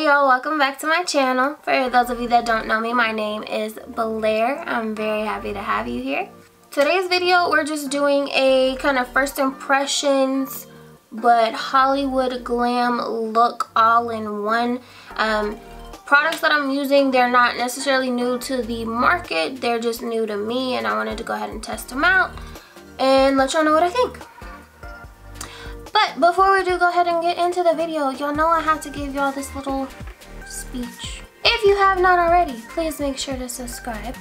y'all, welcome back to my channel. For those of you that don't know me, my name is Blair. I'm very happy to have you here. Today's video, we're just doing a kind of first impressions but Hollywood Glam look all in one. Products that I'm using, they're not necessarily new to the market, they're just new to me, and I wanted to go ahead and test them out and let y'all know what I think. But before we do go ahead and get into the video, y'all know I have to give y'all this little speech. If you have not already, please make sure to subscribe.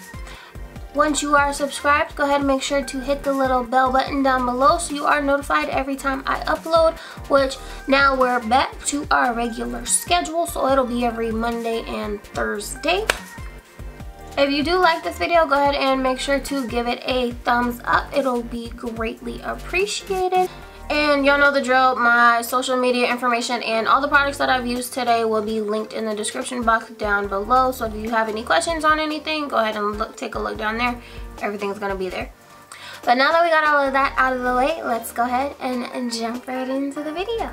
Once you are subscribed, go ahead and make sure to hit the little bell button down below so you are notified every time I upload, which now we're back to our regular schedule, so it'll be every Monday and Thursday. If you do like this video, go ahead and make sure to give it a thumbs up. It'll be greatly appreciated. And y'all know the drill, my social media information and all the products that I've used today will be linked in the description box down below. So if you have any questions on anything, go ahead and take a look down there. Everything's gonna be there. But now that we got all of that out of the way, let's go ahead and jump right into the video.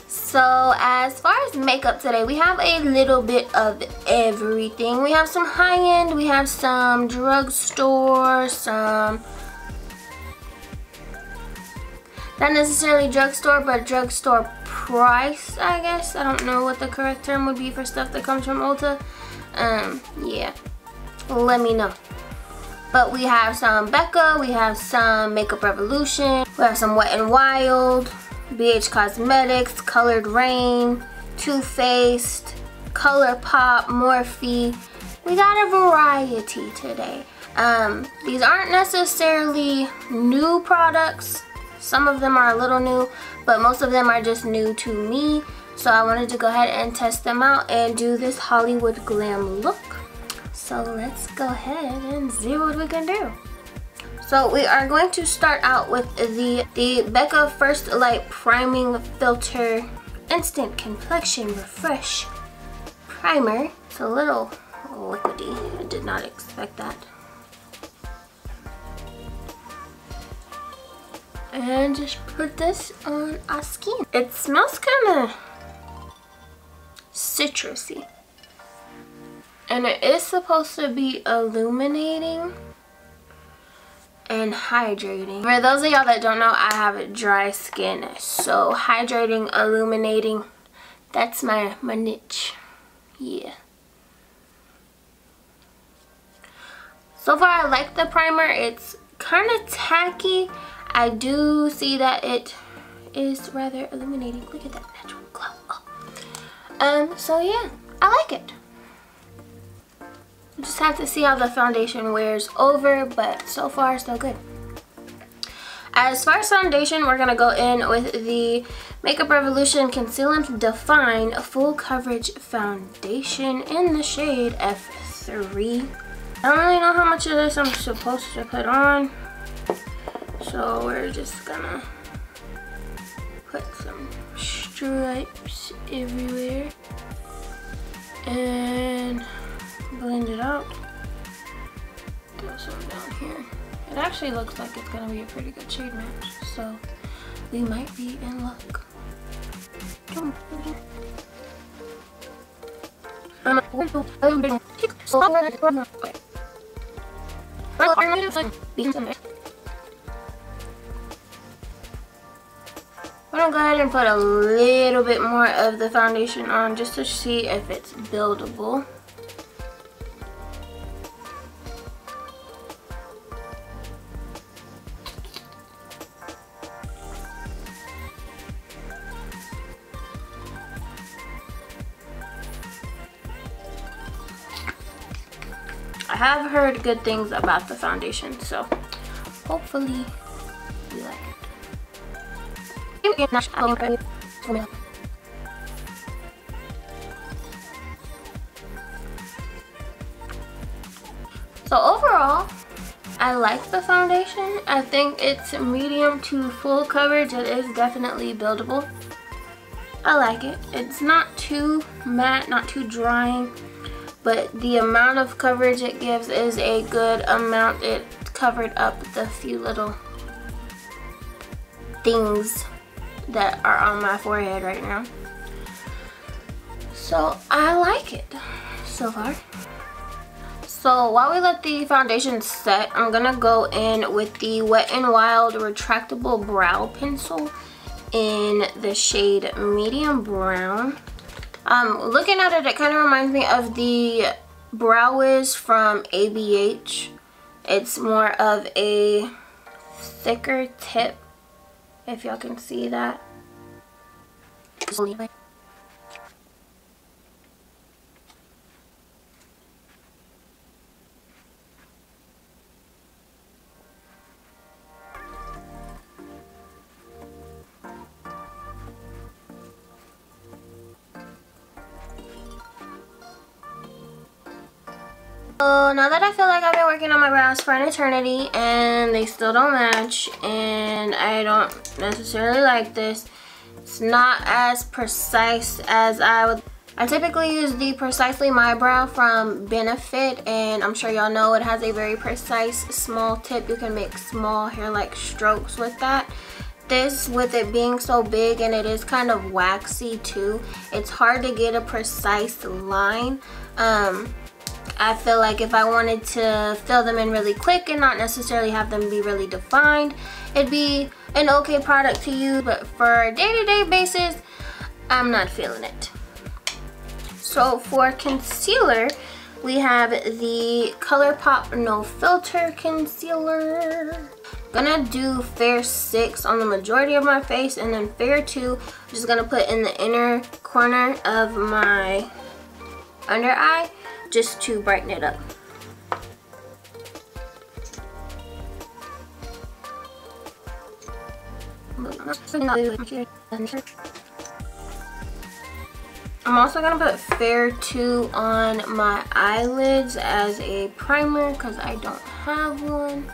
So as far as makeup today, we have a little bit of everything. We have some high-end, we have some drugstore, some not necessarily drugstore, but drugstore price, I guess. I don't know what the correct term would be for stuff that comes from Ulta. Yeah, let me know. But we have some Becca, we have some Makeup Revolution, we have some Wetnwild, BH Cosmetics, Colored Raine, Too Faced, Colourpop, Morphe. We got a variety today. These aren't necessarily new products. Some of them are a little new, but most of them are just new to me. So I wanted to go ahead and test them out and do this Hollywood Glam look. So let's go ahead and see what we can do. So we are going to start out with the Becca First Light Priming Filter Instant Complexion Refresh Primer. It's a little liquidy. I did not expect that. And just put this on our skin. It smells kind of citrusy. And it is supposed to be illuminating and hydrating. For those of y'all that don't know, I have dry skin. So hydrating, illuminating, that's my niche. Yeah. So far I like the primer. It's kind of tacky. I do see that it is rather illuminating. Look at that natural glow. Oh. So yeah, I like it. Just have to see how the foundation wears over, but so far so good. As far as foundation, we're gonna go in with the Makeup Revolution Conceal and Define Full Coverage Foundation in the shade F3. I don't really know how much of this I'm supposed to put on. So we're just gonna put some stripes everywhere and blend it out. Throw some down here. It actually looks like it's gonna be a pretty good shade match, so we might be in luck. I'm gonna go ahead and put a little bit more of the foundation on just to see if it's buildable. I have heard good things about the foundation, so hopefully you like it. So overall, I like the foundation. I think it's medium to full coverage. It is definitely buildable. I like it. It's not too matte, not too drying, but the amount of coverage it gives is a good amount. It covered up the few little things that are on my forehead right now. So I like it so far. So while we let the foundation set, I'm gonna go in with the Wet n Wild Retractable Brow Pencil in the shade Medium Brown. Looking at it, it kind of reminds me of the Brow Wiz from ABH. It's more of a thicker tip, if y'all can see that. So now that I feel like I've been working on my brows for an eternity and they still don't match and I don't necessarily like this, it's not as precise as I would. I typically use the Precisely My Brow from Benefit, and I'm sure y'all know it has a very precise small tip. You can make small hair-like strokes with that. This, with it being so big and it is kind of waxy too, it's hard to get a precise line. I feel like if I wanted to fill them in really quick and not necessarily have them be really defined, it'd be an okay product to use, but for a day-to-day basis, I'm not feeling it. So for concealer, we have the Colourpop No Filter Concealer. Gonna do Fair 6 on the majority of my face, and then Fair 2, I'm just gonna put in the inner corner of my under eye, just to brighten it up. I'm also going to put Fair 2 on my eyelids as a primer because I don't have one.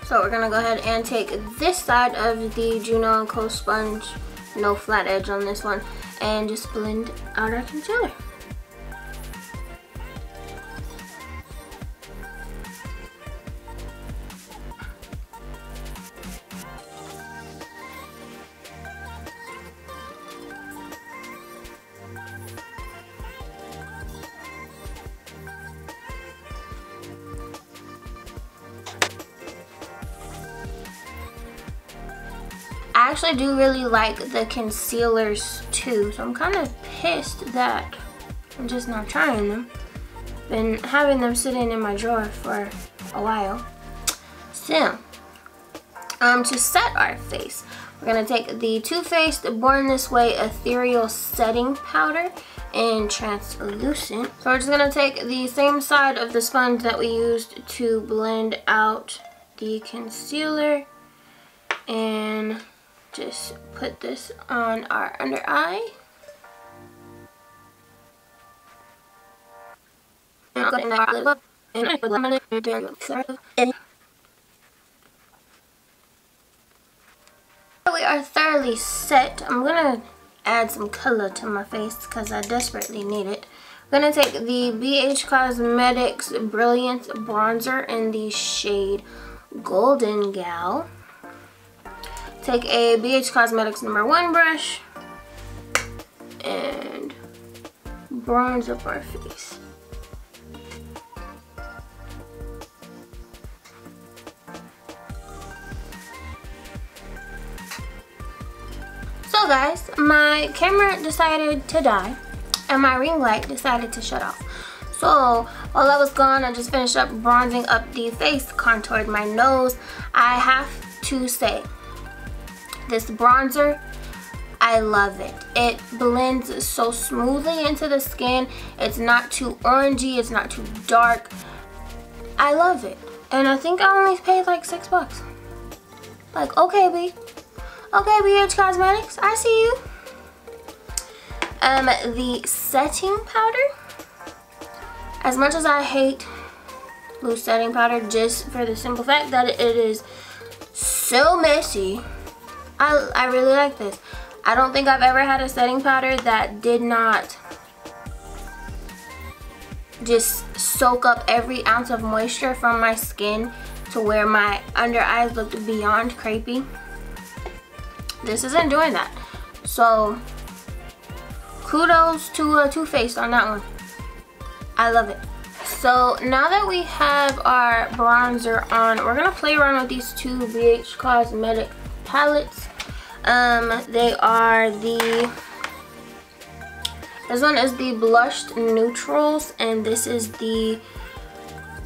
So we're going to go ahead and take this side of the Juno & Co sponge, no flat edge on this one, and just blend out our concealer. I actually do really like the concealers too, so I'm kind of pissed that I'm just not trying them. Been having them sitting in my drawer for a while. So, to set our face, we're going to take the Too Faced Born This Way Ethereal Setting Powder in Translucent. So we're just going to take the same side of the sponge that we used to blend out the concealer and just put this on our under eye. We are thoroughly set. I'm gonna add some color to my face because I desperately need it. I'm gonna take the BH Cosmetics Brilliance bronzer in the shade Golden Gal. Take a BH Cosmetics #1 brush and bronze up our face. So guys, my camera decided to die and my ring light decided to shut off. So while I was gone, I just finished up bronzing up the face, contoured my nose. I have to say, this bronzer, I love it. It blends so smoothly into the skin. It's not too orangey, it's not too dark. I love it. And I think I only paid like $6. Like, okay, B. Okay, BH Cosmetics, I see you. The setting powder. As much as I hate loose setting powder, just for the simple fact that it is so messy, I really like this. I don't think I've ever had a setting powder that did not just soak up every ounce of moisture from my skin to where my under eyes looked beyond crepey. This isn't doing that. So kudos to Too Faced on that one. I love it. So now that we have our bronzer on, we're gonna play around with these two BH Cosmetic palettes. They are this one is the Blushed Neutrals, and this is the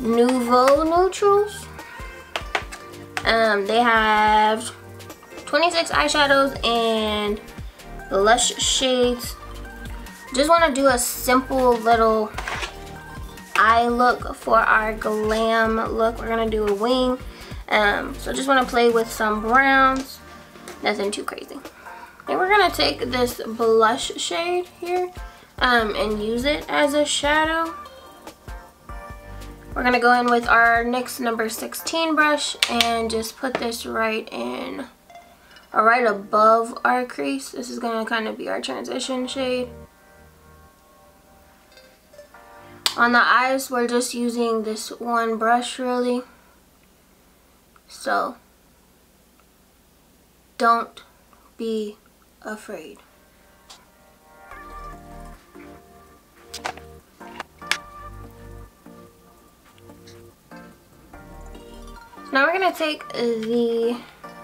Nouveau Neutrals. They have 26 eyeshadows and blush shades. Just want to do a simple little eye look for our glam look. We're gonna do a wing. So just want to play with some browns. Nothing too crazy. And we're gonna take this blush shade here and use it as a shadow. We're gonna go in with our NYX number 16 brush and just put this right in, or right above our crease. This is gonna kind of be our transition shade. On the eyes, we're just using this one brush really. So don't be afraid. So now we're gonna take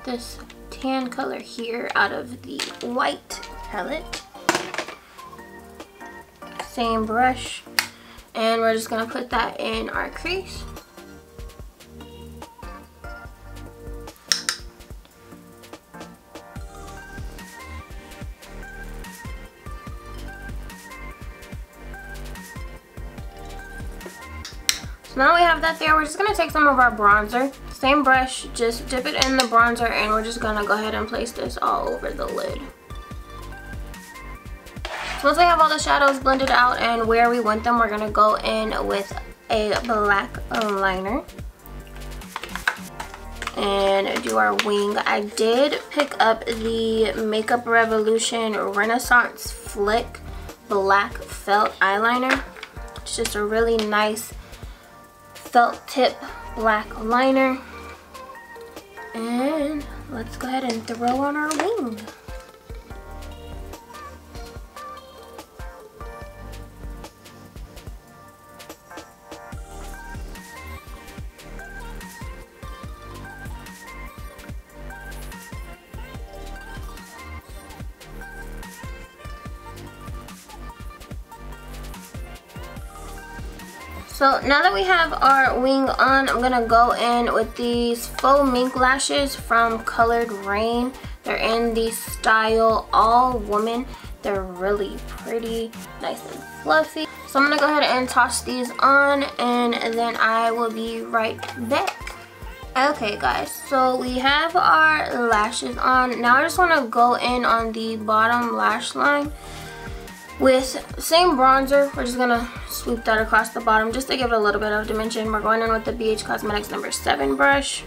this tan color here out of the white palette. Same brush. And we're just gonna put that in our crease. So now we have that there. We're just gonna take some of our bronzer. Same brush, just dip it in the bronzer, and we're just gonna go ahead and place this all over the lid. Once we have all the shadows blended out and where we want them, we're gonna go in with a black liner and do our wing. I did pick up the Makeup Revolution Renaissance Flick Black Felt Eyeliner. It's just a really nice felt tip black liner. And let's go ahead and throw on our wing. So now that we have our wing on, I'm gonna go in with these faux mink lashes from Colored Raine. They're in the style All Woman. They're really pretty, nice and fluffy. So I'm gonna go ahead and toss these on, and then I will be right back. Okay guys, so we have our lashes on. Now I just wanna go in on the bottom lash line with same bronzer. We're just gonna swoop that across the bottom just to give it a little bit of dimension. We're going in with the BH Cosmetics number 7 brush.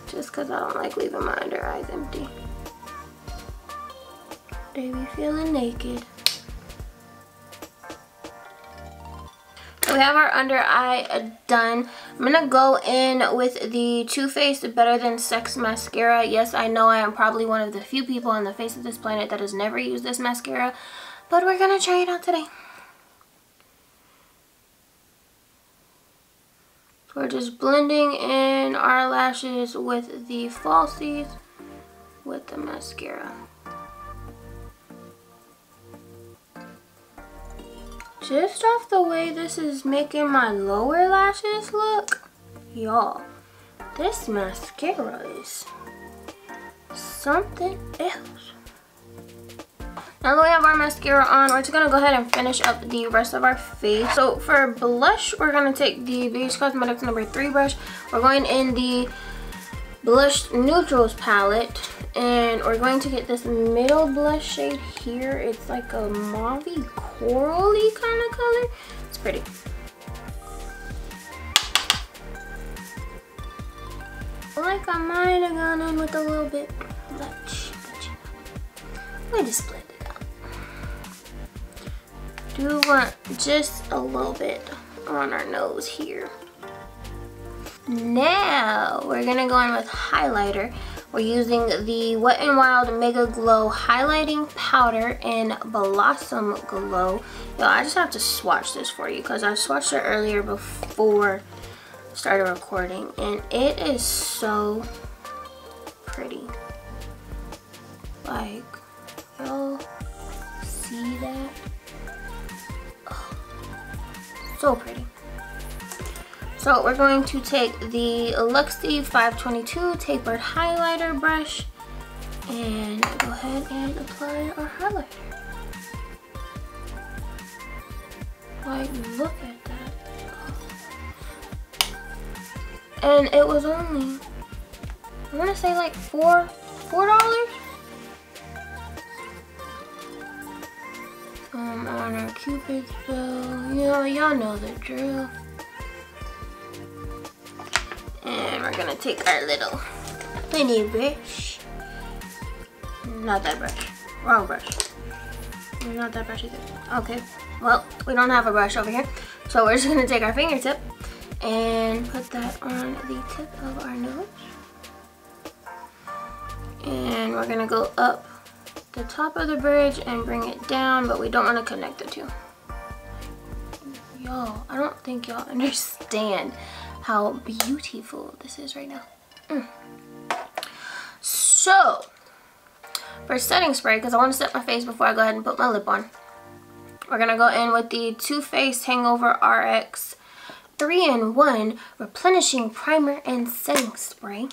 Just because I don't like leaving my under eyes empty. They be feeling naked. We have our under eye done. I'm gonna go in with the Too Faced Better Than Sex Mascara. Yes, I know I am probably one of the few people on the face of this planet that has never used this mascara, but we're gonna try it out today. We're just blending in our lashes with the falsies with the mascara. Just off the way this is making my lower lashes look, y'all, this mascara is something else. Now that we have our mascara on, we're just gonna go ahead and finish up the rest of our face. So for blush, we're gonna take the BH Cosmetics number 3 brush. We're going in the Blushed Neutrals palette, and we're going to get this middle blush shade here. It's like a mauve-y, corally kind of color. It's pretty. Like I might have gone in with a little bit much, but you know, we just blend it out. Do want just a little bit on our nose here. Now we're gonna go in with highlighter. We're using the Wet n Wild Megaglo highlighting powder in Blossom Glow. Yo, I just have to swatch this for you because I swatched it earlier before I started recording, and it is so pretty. Like, y'all see that? Oh, so pretty. So we're going to take the Luxie 522 tapered highlighter brush and go ahead and apply our highlighter. Like, look at that. And it was only, I want to say like $4. On our Cupid's bow, you know, y'all know the drill. And we're gonna take our little mini brush. Not that brush. Wrong brush. Not that brush either. Okay. Well, we don't have a brush over here. So we're just gonna take our fingertip and put that on the tip of our nose. And we're gonna go up the top of the bridge and bring it down, but we don't want to connect the two. Y'all, I don't think y'all understand how beautiful this is right now. So, for setting spray, because I want to set my face before I go ahead and put my lip on, we're going to go in with the Too Faced Hangover RX 3-in-1 Replenishing Primer and Setting Spray.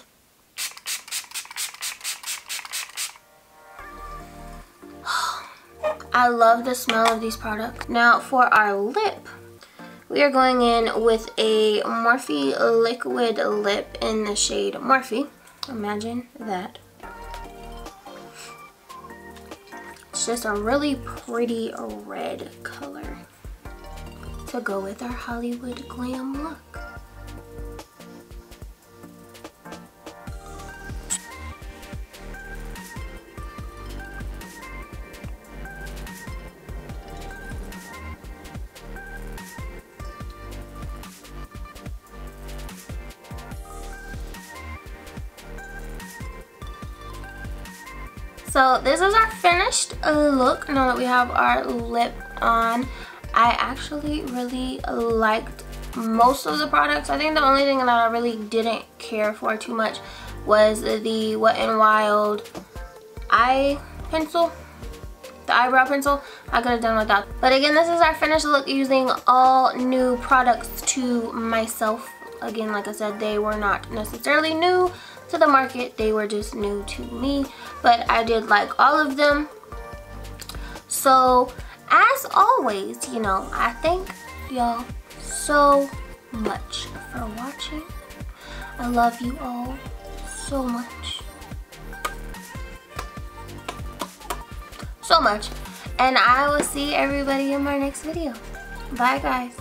I love the smell of these products. Now, for our lip, we are going in with a Morphe liquid lip in the shade Morphe. Imagine that. It's just a really pretty red color to go with our Hollywood Glam look. So this is our finished look now that we have our lip on. I actually really liked most of the products. I think the only thing that I really didn't care for too much was the Wet n Wild eye pencil. The eyebrow pencil. I could have done with that. But again, this is our finished look using all new products to myself. Again, like I said, they were not necessarily new to the market, they were just new to me, but I did like all of them. So as always, you know, I thank y'all so much for watching. I love you all so much, and I will see everybody in my next video. Bye guys.